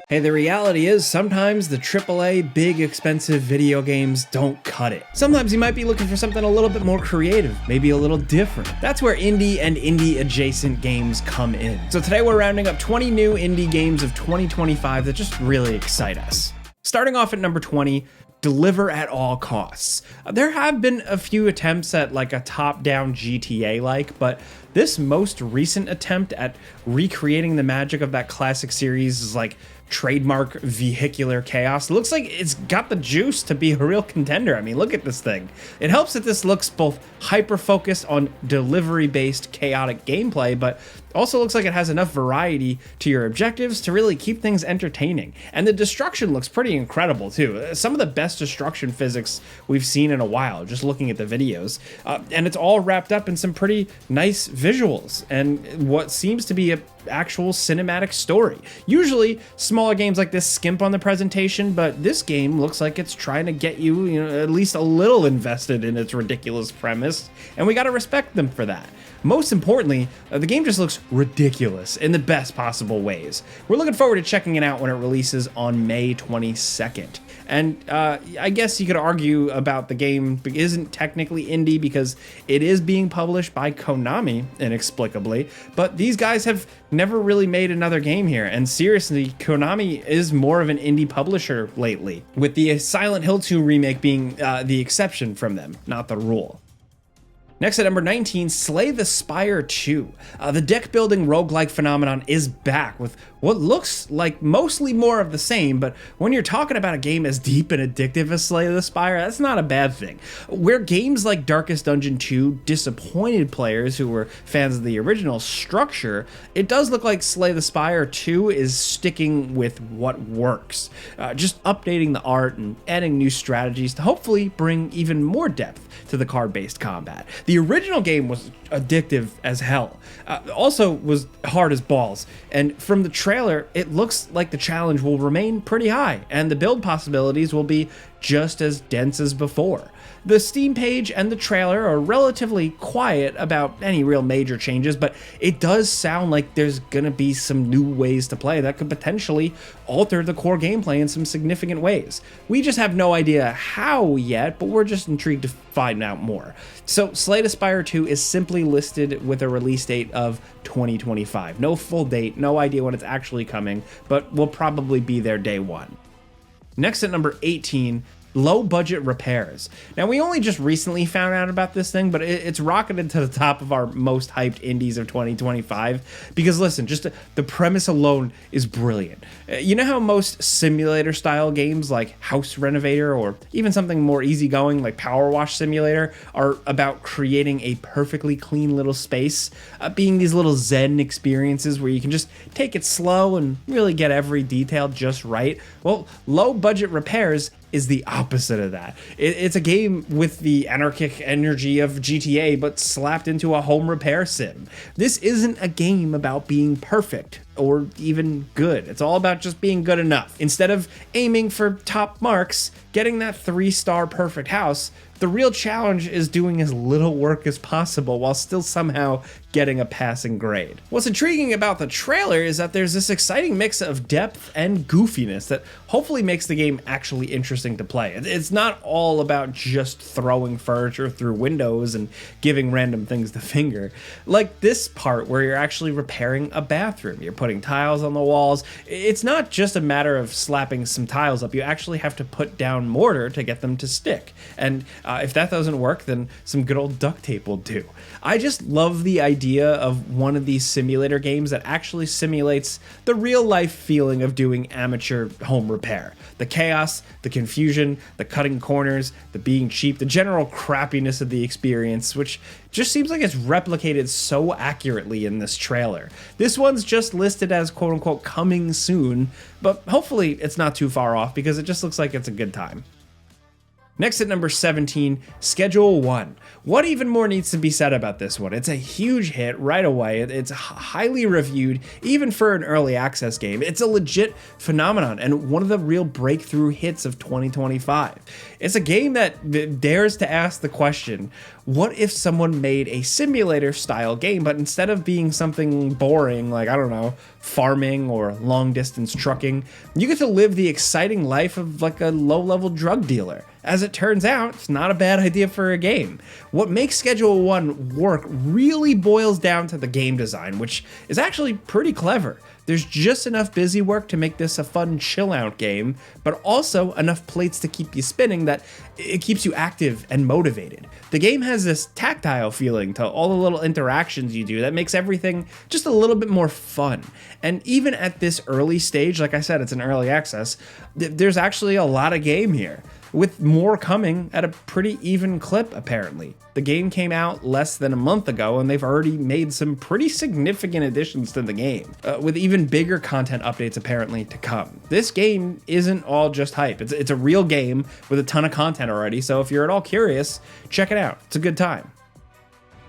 Hey, the reality is sometimes the AAA big expensive video games don't cut it. Sometimes you might be looking for something a little bit more creative, maybe a little different. That's where indie and indie adjacent games come in. So today we're rounding up 20 new indie games of 2025 that just really excite us. Starting off at number 20, deliver at all costs. There have been a few attempts at like a top-down GTA-like, but this most recent attempt at recreating the magic of that classic series is like trademark vehicular chaos. Looks like it's got the juice to be a real contender. I mean, look at this thing. It helps that this looks both hyper-focused on delivery-based chaotic gameplay, but also looks like it has enough variety to your objectives to really keep things entertaining. And the destruction looks pretty incredible too. Some of the best destruction physics we've seen in a while, just looking at the videos. And it's all wrapped up in some pretty nice visuals and what seems to be a actual cinematic story. Usually smaller games like this skimp on the presentation, but this game looks like it's trying to get you, at least a little invested in its ridiculous premise, and we gotta respect them for that. Most importantly, the game just looks ridiculous in the best possible ways. We're looking forward to checking it out when it releases on May 22nd. And I guess you could argue about the game isn't technically indie because it is being published by Konami, inexplicably, but these guys have never really made another game here. And seriously, Konami is more of an indie publisher lately, with the Silent Hill 2 remake being the exception from them, not the rule. Next at number 19, Slay the Spire 2. The deck building roguelike phenomenon is back with what looks like mostly more of the same, but when you're talking about a game as deep and addictive as Slay the Spire, that's not a bad thing. Where games like Darkest Dungeon 2 disappointed players who were fans of the original structure, it does look like Slay the Spire 2 is sticking with what works. Just updating the art and adding new strategies to hopefully bring even more depth to the card-based combat. The original game was addictive as hell. Also was hard as balls. And from the trailer, it looks like the challenge will remain pretty high and the build possibilities will be just as dense as before. The Steam page and the trailer are relatively quiet about any real major changes, but it does sound like there's gonna be some new ways to play that could potentially alter the core gameplay in some significant ways. We just have no idea how yet, but we're just intrigued to find out more. So Slay the Spire 2 is simply listed with a release date of 2025. No full date, no idea when it's actually coming, but will probably be there day one. Next at number 18, low budget repairs. Now, we only just recently found out about this thing, but it's rocketed to the top of our most hyped indies of 2025 because listen, just the premise alone is brilliant. You know how most simulator style games like House Renovator or even something more easygoing like Power Wash Simulator are about creating a perfectly clean little space, being these little zen experiences where you can just take it slow and really get every detail just right? Well, low budget repairs is the opposite of that. It's a game with the anarchic energy of GTA, but slapped into a home repair sim. This isn't a game about being perfect or even good. It's all about just being good enough. Instead of aiming for top marks, getting that 3-star perfect house, the real challenge is doing as little work as possible while still somehow getting a passing grade. What's intriguing about the trailer is that there's this exciting mix of depth and goofiness that hopefully makes the game actually interesting to play. It's not all about just throwing furniture through windows and giving random things the finger. Like this part where you're actually repairing a bathroom. You're putting tiles on the walls. It's not just a matter of slapping some tiles up. You actually have to put down mortar to get them to stick. And if that doesn't work, then some good old duct tape will do. I just love the idea of one of these simulator games that actually simulates the real life feeling of doing amateur home repair. The chaos, the confusion, the cutting corners, the being cheap, the general crappiness of the experience, which just seems like it's replicated so accurately in this trailer. This one's just listed as quote unquote coming soon, but hopefully it's not too far off because it just looks like it's a good time. Next at number 17, Schedule 1. What even more needs to be said about this one? It's a huge hit right away. It's highly reviewed, even for an early access game. It's a legit phenomenon and one of the real breakthrough hits of 2025. It's a game that dares to ask the question, what if someone made a simulator style game, but instead of being something boring like, I don't know, farming or long distance trucking. You get to live the exciting life of like a low-level drug dealer. As it turns out, it's not a bad idea for a game. What makes Schedule 1 work really boils down to the game design, which is actually pretty clever. There's just enough busy work to make this a fun chill-out game, but also enough plates to keep you spinning that it keeps you active and motivated. The game has this tactile feeling to all the little interactions you do that makes everything just a little bit more fun. And even at this early stage, like I said, it's an early access, there's actually a lot of game here, with more coming at a pretty even clip, apparently. The game came out less than a month ago, and they've already made some pretty significant additions to the game, with even bigger content updates apparently to come. This game isn't all just hype. It's a real game with a ton of content already, so if you're at all curious, check it out. It's a good time.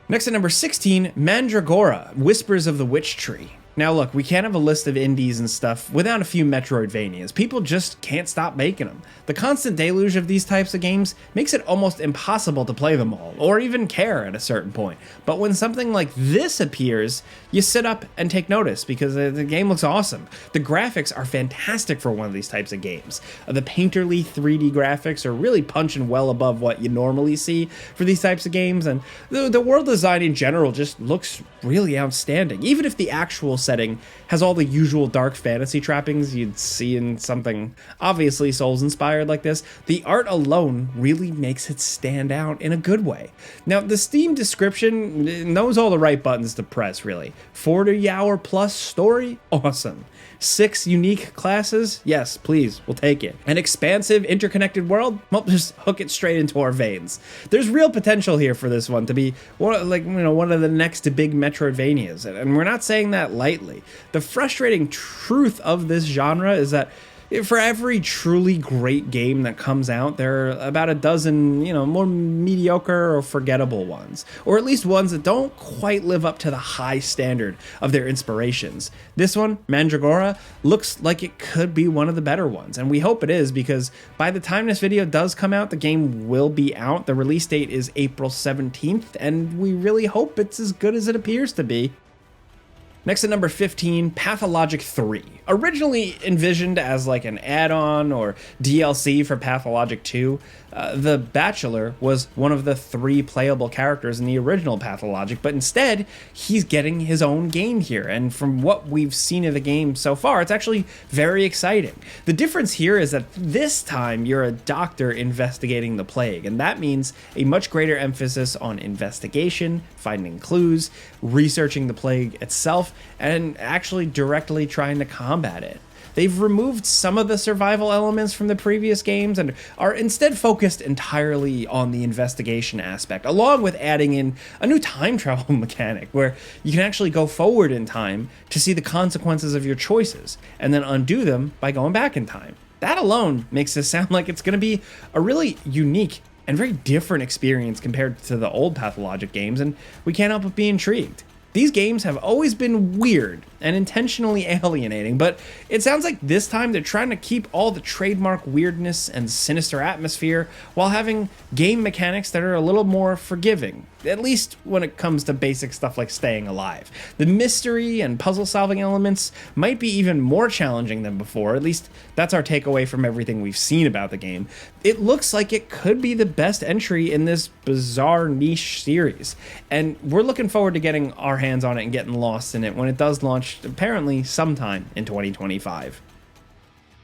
Next at number 16, Mandragora, Whispers of the Witch Tree. Now look, we can't have a list of indies and stuff without a few Metroidvanias. People just can't stop making them. The constant deluge of these types of games makes it almost impossible to play them all, or even care at a certain point. But when something like this appears, you sit up and take notice because the game looks awesome. The graphics are fantastic for one of these types of games. The painterly 3D graphics are really punching well above what you normally see for these types of games, and the world design in general just looks really outstanding, even if the actual setting has all the usual dark fantasy trappings you'd see in something obviously Souls inspired like this. The art alone really makes it stand out in a good way. Now, the Steam description knows all the right buttons to press, really. 40-hour plus story? Awesome. 6 unique classes? Yes, please, we'll take it. An expansive, interconnected world? Well, just hook it straight into our veins. There's real potential here for this one to be one of the next big Metroidvanias, and we're not saying that lightly. The frustrating truth of this genre is that for every truly great game that comes out, there are about a dozen, more mediocre or forgettable ones, or at least ones that don't quite live up to the high standard of their inspirations. This one, Mandragora, looks like it could be one of the better ones, and we hope it is, because by the time this video does come out, the game will be out. The release date is April 17th, and we really hope it's as good as it appears to be. Next at number 15, Pathologic 3. Originally envisioned as like an add-on or DLC for Pathologic 2, the Bachelor was one of the 3 playable characters in the original Pathologic, but instead, he's getting his own game here, and from what we've seen of the game so far, it's actually very exciting. The difference here is that this time, you're a doctor investigating the plague, and that means a much greater emphasis on investigation, finding clues, researching the plague itself, and actually directly trying to combat it. They've removed some of the survival elements from the previous games and are instead focused entirely on the investigation aspect, along with adding in a new time travel mechanic where you can actually go forward in time to see the consequences of your choices and then undo them by going back in time. That alone makes this sound like it's going to be a really unique and very different experience compared to the old Pathologic games, and we can't help but be intrigued. These games have always been weird and intentionally alienating, but it sounds like this time they're trying to keep all the trademark weirdness and sinister atmosphere while having game mechanics that are a little more forgiving, at least when it comes to basic stuff like staying alive. The mystery and puzzle-solving elements might be even more challenging than before, at least that's our takeaway from everything we've seen about the game. It looks like it could be the best entry in this bizarre niche series, and we're looking forward to getting our hands on it and getting lost in it when it does launch apparently sometime in 2025.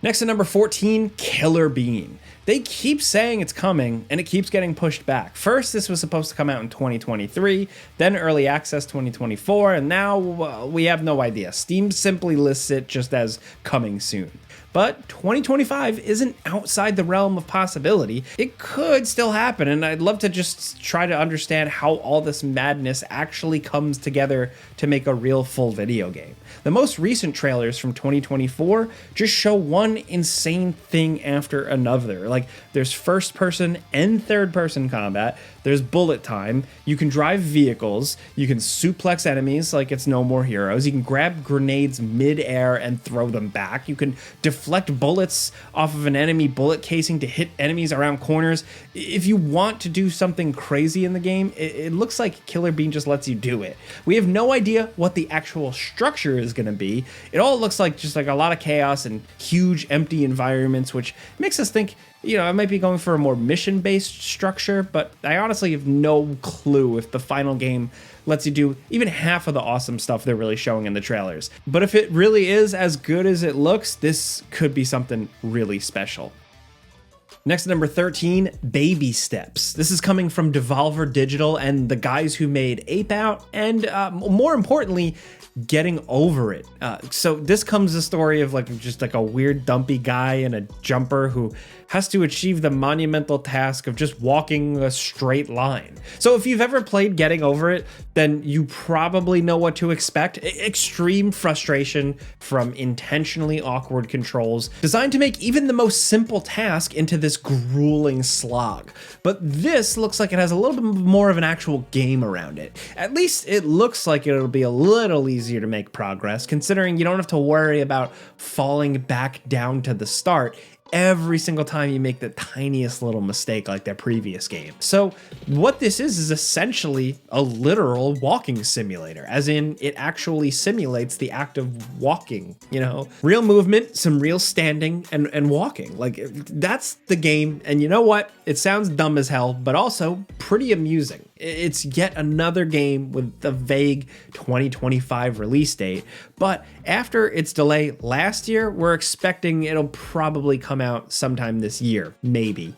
Next at number 14, Killer Bean. They keep saying it's coming, and it keeps getting pushed back. First, this was supposed to come out in 2023, then Early Access 2024, and now we have no idea. Steam simply lists it just as coming soon. But 2025 isn't outside the realm of possibility. It could still happen, and I'd love to just try to understand how all this madness actually comes together to make a real full video game. The most recent trailers from 2024 just show one insane thing after another. Like, there's first-person and third-person combat, there's bullet time, you can drive vehicles, you can suplex enemies like it's No More Heroes, you can grab grenades mid-air and throw them back, you can defend deflect bullets off of an enemy bullet casing to hit enemies around corners. If you want to do something crazy in the game, it looks like Killer Bean just lets you do it. We have no idea what the actual structure is going to be. It all looks like just like a lot of chaos and huge empty environments, which makes us think, you know, I might be going for a more mission-based structure, but I honestly have no clue if the final game lets you do even half of the awesome stuff they're really showing in the trailers. But if it really is as good as it looks, this could be something really special. Next, at number 13, Baby Steps. This is coming from Devolver Digital and the guys who made Ape Out, and more importantly, Getting Over It. So this comes the story of just a weird dumpy guy in a jumper who has to achieve the monumental task of just walking a straight line. So if you've ever played Getting Over It, then you probably know what to expect. Extreme frustration from intentionally awkward controls designed to make even the most simple task into this grueling slog. But this looks like it has a little bit more of an actual game around it. At least it looks like it'll be a little easier to make progress, considering you don't have to worry about falling back down to the start every single time you make the tiniest little mistake like their previous game. So what this is essentially a literal walking simulator, as in it actually simulates the act of walking, you know? Real movement, some real standing and walking. That's the game, and you know what? It sounds dumb as hell, but also pretty amusing. It's yet another game with a vague 2025 release date, but after its delay last year, we're expecting it'll probably come out sometime this year, maybe.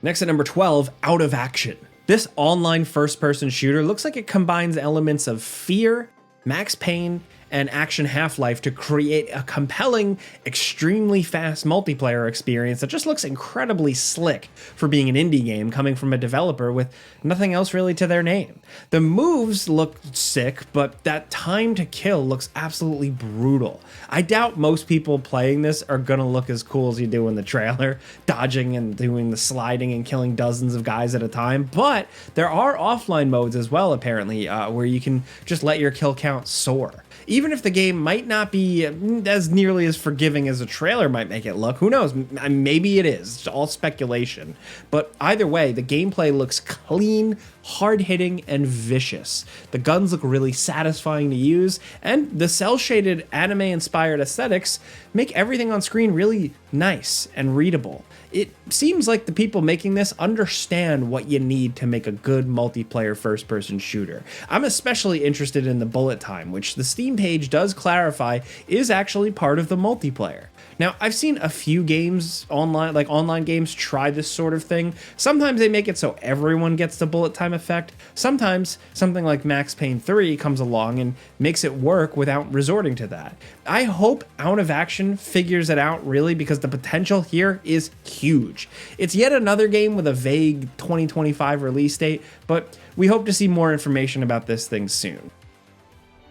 Next at number 12, Out of Action. This online first-person shooter looks like it combines elements of Fear, Max Payne, and Action Half-Life to create a compelling, extremely fast multiplayer experience that just looks incredibly slick for being an indie game coming from a developer with nothing else really to their name. The moves look sick, but that time to kill looks absolutely brutal. I doubt most people playing this are gonna look as cool as you do in the trailer, dodging and doing the sliding and killing dozens of guys at a time, but there are offline modes as well, apparently, where you can just let your kill count soar. Even if the game might not be as nearly as forgiving as a trailer might make it look, who knows? Maybe it is. It's all speculation. But either way, the gameplay looks clean, hard-hitting, and vicious. The guns look really satisfying to use, and the cel-shaded anime-inspired aesthetics make everything on screen really nice and readable. It seems like the people making this understand what you need to make a good multiplayer first-person shooter. I'm especially interested in the bullet time, which the Steam page does clarify is actually part of the multiplayer. Now, I've seen a few games online, like online games, try this sort of thing. Sometimes they make it so everyone gets the bullet time effect. Sometimes something like Max Payne 3 comes along and makes it work without resorting to that. I hope Out of Action figures it out, really, because the potential here is huge. It's yet another game with a vague 2025 release date, but we hope to see more information about this thing soon.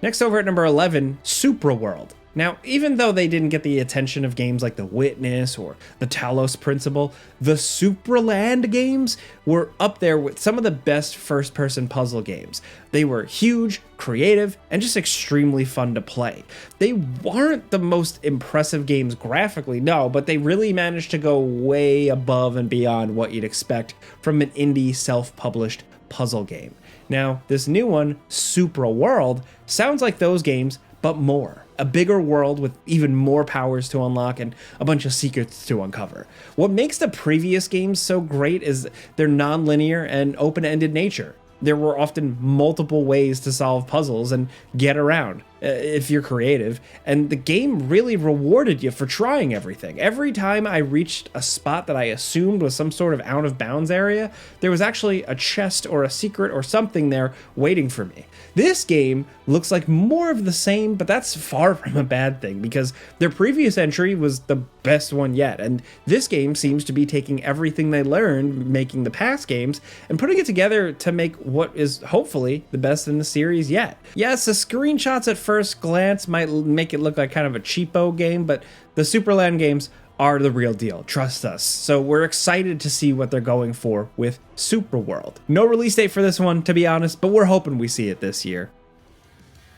Next, over at number 11, Supraworld. Now, even though they didn't get the attention of games like The Witness or The Talos Principle, the Supraland games were up there with some of the best first-person puzzle games. They were huge, creative, and just extremely fun to play. They weren't the most impressive games graphically, no, but they really managed to go way above and beyond what you'd expect from an indie self-published puzzle game. Now, this new one, Supraworld, sounds like those games, but more. A bigger world with even more powers to unlock and a bunch of secrets to uncover. What makes the previous games so great is their non-linear and open-ended nature. There were often multiple ways to solve puzzles and get around, if you're creative, and the game really rewarded you for trying everything. Every time I reached a spot that I assumed was some sort of out-of-bounds area, there was actually a chest or a secret or something there waiting for me. This game looks like more of the same, but that's far from a bad thing, because their previous entry was the best one yet, and this game seems to be taking everything they learned making the past games and putting it together to make what is hopefully the best in the series yet. Yes, the screenshots at first glance might make it look like kind of a cheapo game, but the Supraland games are the real deal, trust us. So we're excited to see what they're going for with Supraworld. No release date for this one, to be honest, but we're hoping we see it this year.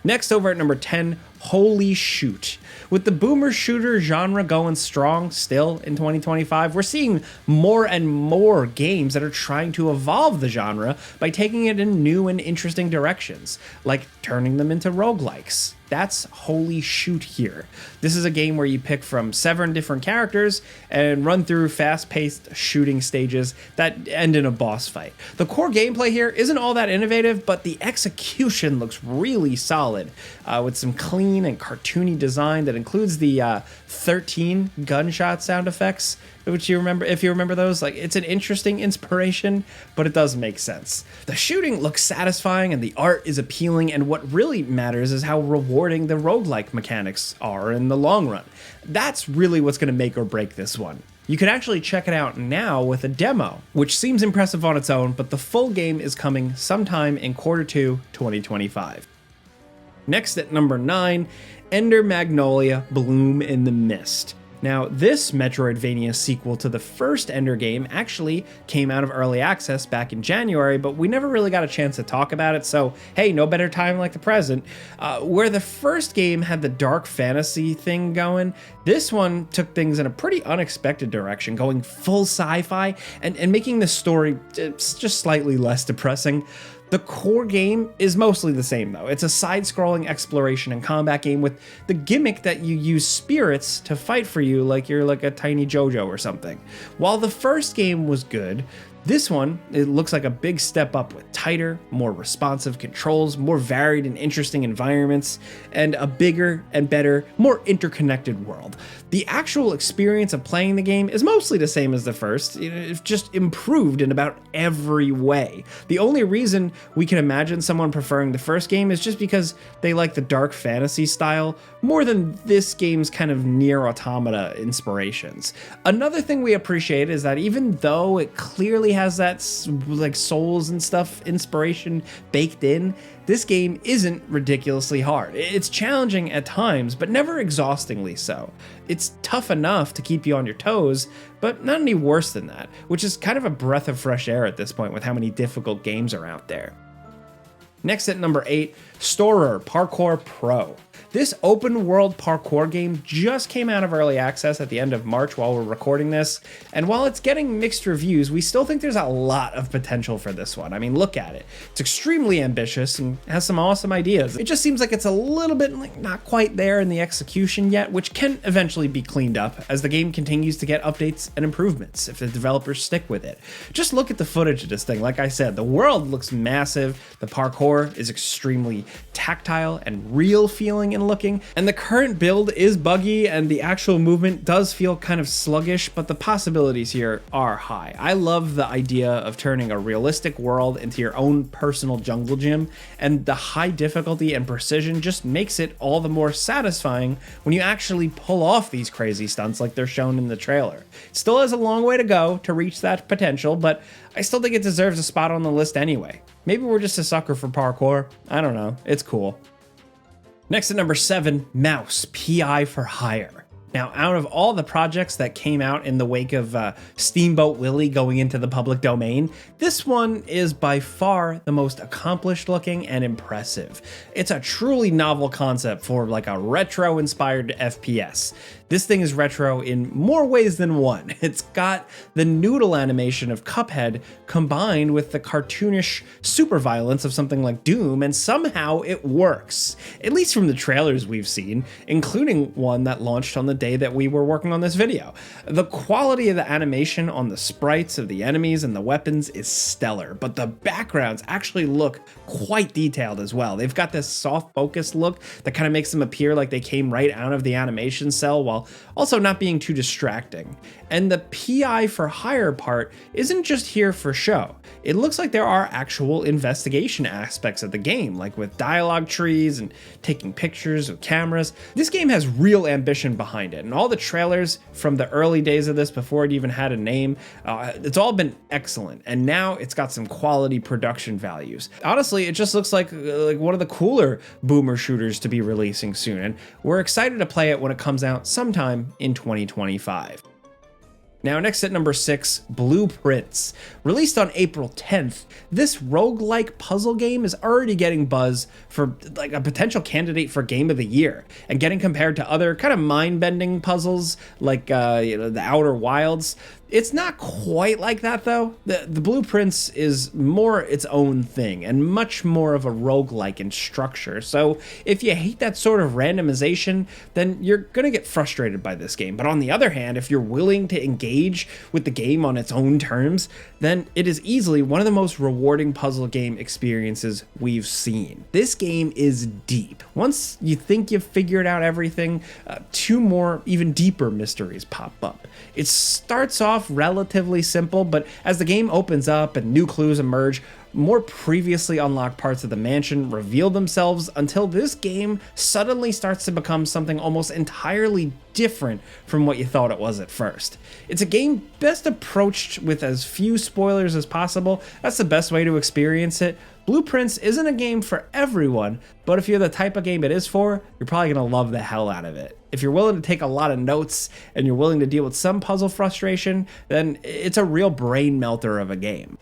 Next, over at number 10, Holy Shoot. With the boomer shooter genre going strong still in 2025, we're seeing more and more games that are trying to evolve the genre by taking it in new and interesting directions, like turning them into roguelikes. That's Holy Shoot here. This is a game where you pick from 7 different characters and run through fast-paced shooting stages that end in a boss fight. The core gameplay here isn't all that innovative, but the execution looks really solid, with some clean and cartoony design that includes the 13 gunshot sound effects, which if you remember those. Like, it's an interesting inspiration, but it does make sense. The shooting looks satisfying and the art is appealing, and what really matters is how rewarding the roguelike mechanics are in the long run. That's really what's going to make or break this one. You can actually check it out now with a demo, which seems impressive on its own, but the full game is coming sometime in Q2 2025. Next at number 9, Ender Magnolia Bloom in the Mist. Now, this Metroidvania sequel to the first Ender game actually came out of early access back in January, but we never really got a chance to talk about it, so hey, no better time like the present. Where the first game had the dark fantasy thing going, this one took things in a pretty unexpected direction, going full sci-fi and making the story just slightly less depressing. The core game is mostly the same though. It's a side-scrolling exploration and combat game with the gimmick that you use spirits to fight for you like you're like a tiny JoJo or something. While the first game was good, this one, it looks like a big step up with tighter, more responsive controls, more varied and interesting environments, and a bigger and better, more interconnected world. The actual experience of playing the game is mostly the same as the first. It's just improved in about every way. The only reason we can imagine someone preferring the first game is just because they like the dark fantasy style more than this game's kind of Nier Automata inspirations. Another thing we appreciate is that even though it clearly has that like Souls and stuff inspiration baked in, this game isn't ridiculously hard. It's challenging at times, but never exhaustingly so. It's tough enough to keep you on your toes, but not any worse than that, which is kind of a breath of fresh air at this point with how many difficult games are out there. Next at number 8, Storror Parkour Pro. This open world parkour game just came out of early access at the end of March while we're recording this, and while it's getting mixed reviews, we still think there's a lot of potential for this one. I mean, look at it. It's extremely ambitious and has some awesome ideas. It just seems like it's a little bit not quite there in the execution yet, which can eventually be cleaned up as the game continues to get updates and improvements if the developers stick with it. Just look at the footage of this thing. Like I said, the world looks massive, the parkour is extremely tactile and real feeling and looking, and the current build is buggy and the actual movement does feel kind of sluggish, but the possibilities here are high. I love the idea of turning a realistic world into your own personal jungle gym, and the high difficulty and precision just makes it all the more satisfying when you actually pull off these crazy stunts like they're shown in the trailer. It still has a long way to go to reach that potential, but I still think it deserves a spot on the list anyway. Maybe we're just a sucker for parkour. I don't know. It's cool. Next at number 7, Mouse, PI for Hire. Now, out of all the projects that came out in the wake of Steamboat Willie going into the public domain, this one is by far the most accomplished looking and impressive. It's a truly novel concept for like a retro-inspired FPS. This thing is retro in more ways than one. It's got the noodle animation of Cuphead combined with the cartoonish super violence of something like Doom, and somehow it works. At least from the trailers we've seen, including one that launched on the day that we were working on this video. The quality of the animation on the sprites of the enemies and the weapons is stellar, but the backgrounds actually look quite detailed as well. They've got this soft focus look that kind of makes them appear like they came right out of the animation cell while also not being too distracting. And the PI for hire part isn't just here for show. It looks like there are actual investigation aspects of the game, like with dialogue trees and taking pictures with cameras. This game has real ambition behind it, and all the trailers from the early days of this before it even had a name, it's all been excellent, and now it's got some quality production values. Honestly, it just looks like one of the cooler boomer shooters to be releasing soon, and we're excited to play it when it comes out sometime in 2025. Now, next at number 6, Blueprints. Released on April 10th, this roguelike puzzle game is already getting buzz for like a potential candidate for Game of the Year, and getting compared to other kind of mind-bending puzzles like the Outer Wilds. It's not quite like that though. The Blueprints is more its own thing and much more of a roguelike in structure. So if you hate that sort of randomization, then you're gonna get frustrated by this game. But on the other hand, if you're willing to engage with the game on its own terms, then it is easily one of the most rewarding puzzle game experiences we've seen. This game is deep. Once you think you've figured out everything, 2 more even deeper mysteries pop up. It starts off relatively simple, but as the game opens up and new clues emerge, more previously unlocked parts of the mansion reveal themselves until this game suddenly starts to become something almost entirely different from what you thought it was at first. It's a game best approached with as few spoilers as possible. That's the best way to experience it. Blueprints isn't a game for everyone, but if you're the type of game it is for, you're probably gonna love the hell out of it. If you're willing to take a lot of notes and you're willing to deal with some puzzle frustration, then it's a real brain melter of a game.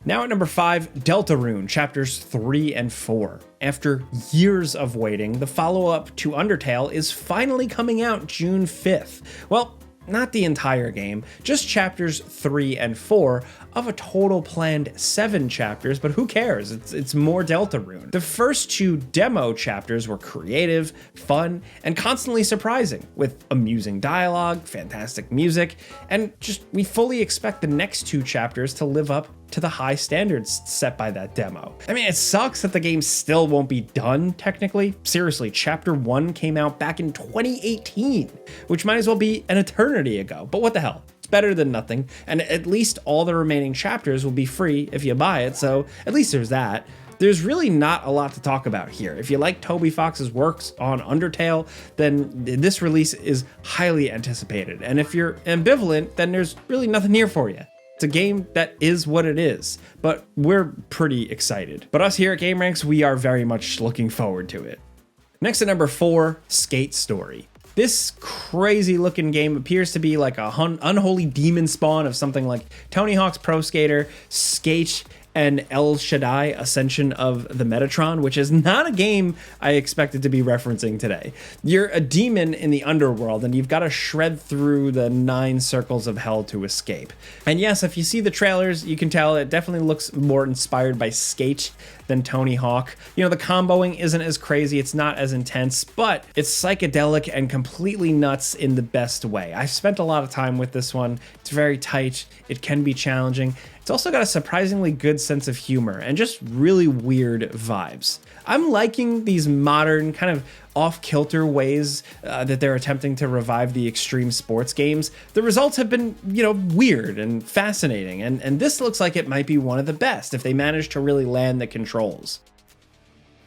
Now at number 5, Deltarune Chapters 3 and 4. After years of waiting, the follow-up to Undertale is finally coming out June 5th. Well, not the entire game, just chapters 3 and 4 of a total planned 7 chapters, but who cares? It's more Deltarune. The first 2 demo chapters were creative, fun, and constantly surprising, with amusing dialogue, fantastic music, and just we fully expect the next 2 chapters to live up to the high standards set by that demo. I mean, it sucks that the game still won't be done, technically. Seriously, Chapter 1 came out back in 2018, which might as well be an eternity ago, but what the hell? It's better than nothing, and at least all the remaining chapters will be free if you buy it, so at least there's that. There's really not a lot to talk about here. If you like Toby Fox's works on Undertale, then this release is highly anticipated, and if you're ambivalent, then there's really nothing here for you. It's a game that is what it is, but we're pretty excited. But us here at gameranx, we are very much looking forward to it. Next at number 4, Skate Story. This crazy looking game appears to be like a unholy demon spawn of something like Tony Hawk's Pro Skater, Skate, and El Shaddai Ascension of the Metatron, which is not a game I expected to be referencing today. You're a demon in the underworld, and you've got to shred through the 9 circles of hell to escape. And yes, if you see the trailers, you can tell it definitely looks more inspired by Skate than Tony Hawk. You know, the comboing isn't as crazy, it's not as intense, but it's psychedelic and completely nuts in the best way. I spent a lot of time with this one. It's very tight, it can be challenging. It's also got a surprisingly good sense of humor and just really weird vibes. I'm liking these modern, kind of off-kilter ways that they're attempting to revive the extreme sports games. The results have been, weird and fascinating, and this looks like it might be one of the best if they manage to really land the controls.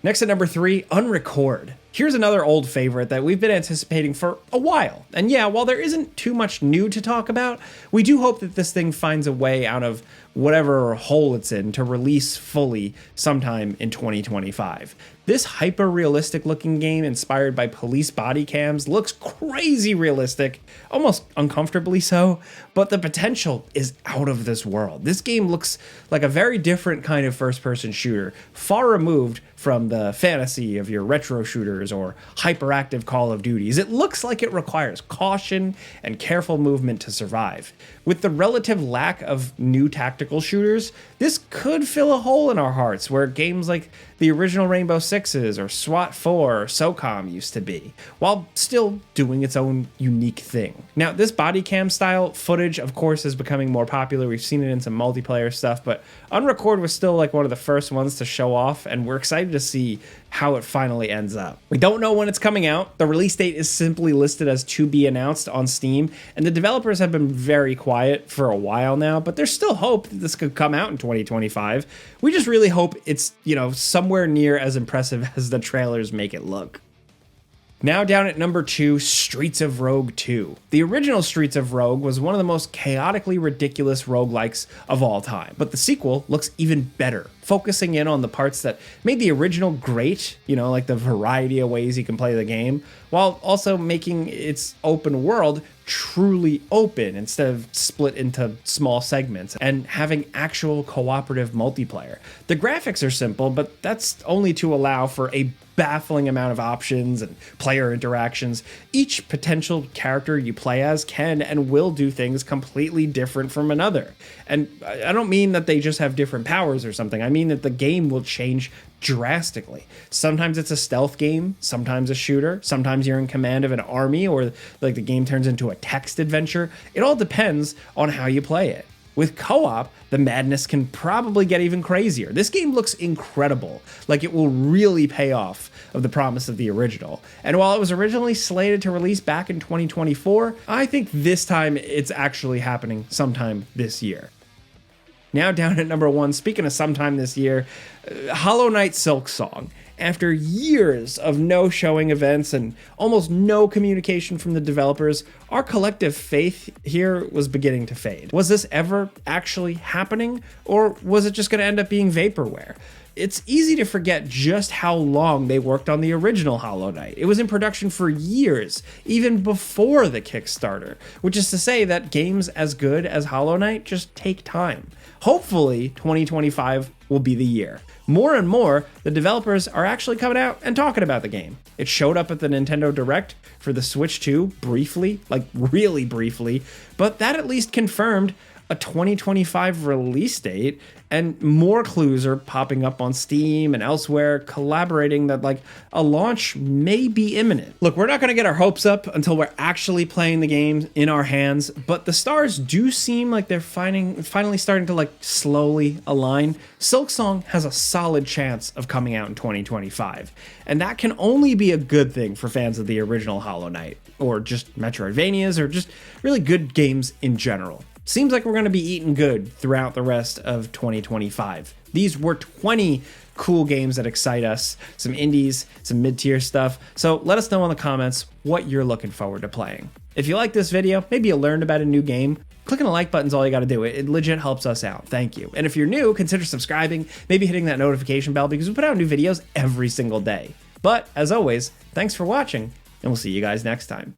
Next at number 3, Unrecord. Here's another old favorite that we've been anticipating for a while. And yeah, while there isn't too much new to talk about, we do hope that this thing finds a way out of whatever hole it's in to release fully sometime in 2025. This hyper-realistic looking game inspired by police body cams looks crazy realistic, almost uncomfortably so, but the potential is out of this world. This game looks like a very different kind of first-person shooter, far removed from the fantasy of your retro shooters or hyperactive Call of Duties. It looks like it requires caution and careful movement to survive. With the relative lack of new tactical shooters, this could fill a hole in our hearts where games like the original Rainbow Sixes or SWAT 4 or SOCOM used to be, while still doing its own unique thing. Now, this body cam style footage, of course, is becoming more popular. We've seen it in some multiplayer stuff, but Unrecord was still like one of the first ones to show off, and we're excited to see how it finally ends up. We don't know when it's coming out. The release date is simply listed as to be announced on Steam, and the developers have been very quiet for a while now, but there's still hope that this could come out in 2025. We just really hope it's, somewhere near as impressive as the trailers make it look. Now down at number 2, Streets of Rogue 2. The original Streets of Rogue was one of the most chaotically ridiculous roguelikes of all time, but the sequel looks even better, focusing in on the parts that made the original great, like the variety of ways you can play the game, while also making its open world truly open instead of split into small segments and having actual cooperative multiplayer. The graphics are simple, but that's only to allow for a baffling amount of options and player interactions. Each potential character you play as can and will do things completely different from another. And I don't mean that they just have different powers or something. I mean that the game will change drastically. Sometimes it's a stealth game, sometimes a shooter, sometimes you're in command of an army, or like the game turns into a text adventure. It all depends on how you play it. With co-op, the madness can probably get even crazier. This game looks incredible, like it will really pay off of the promise of the original. And while it was originally slated to release back in 2024, I think this time it's actually happening sometime this year. Now down at number 1, speaking of sometime this year, Hollow Knight SILKSONG. After years of no showing events and almost no communication from the developers, our collective faith here was beginning to fade. Was this ever actually happening, or was it just going to end up being vaporware? It's easy to forget just how long they worked on the original Hollow Knight. It was in production for years, even before the Kickstarter, which is to say that games as good as Hollow Knight just take time. Hopefully, 2025 will be the year. More and more, the developers are actually coming out and talking about the game. It showed up at the Nintendo Direct for the Switch 2 briefly, like really briefly, but that at least confirmed a 2025 release date, and more clues are popping up on Steam and elsewhere collaborating that like a launch may be imminent. Look, we're not going to get our hopes up until we're actually playing the game in our hands, but the stars do seem like they're finally starting to like slowly align. SILKSONG has a solid chance of coming out in 2025, and that can only be a good thing for fans of the original Hollow Knight, or just Metroidvanias, or just really good games in general. Seems like we're going to be eating good throughout the rest of 2025. These were 20 cool games that excite us, some indies, some mid-tier stuff. So let us know in the comments what you're looking forward to playing. If you like this video, maybe you learned about a new game, clicking the like button's all you got to do. It legit helps us out. Thank you. And if you're new, consider subscribing, maybe hitting that notification bell, because we put out new videos every single day. But as always, thanks for watching, and we'll see you guys next time.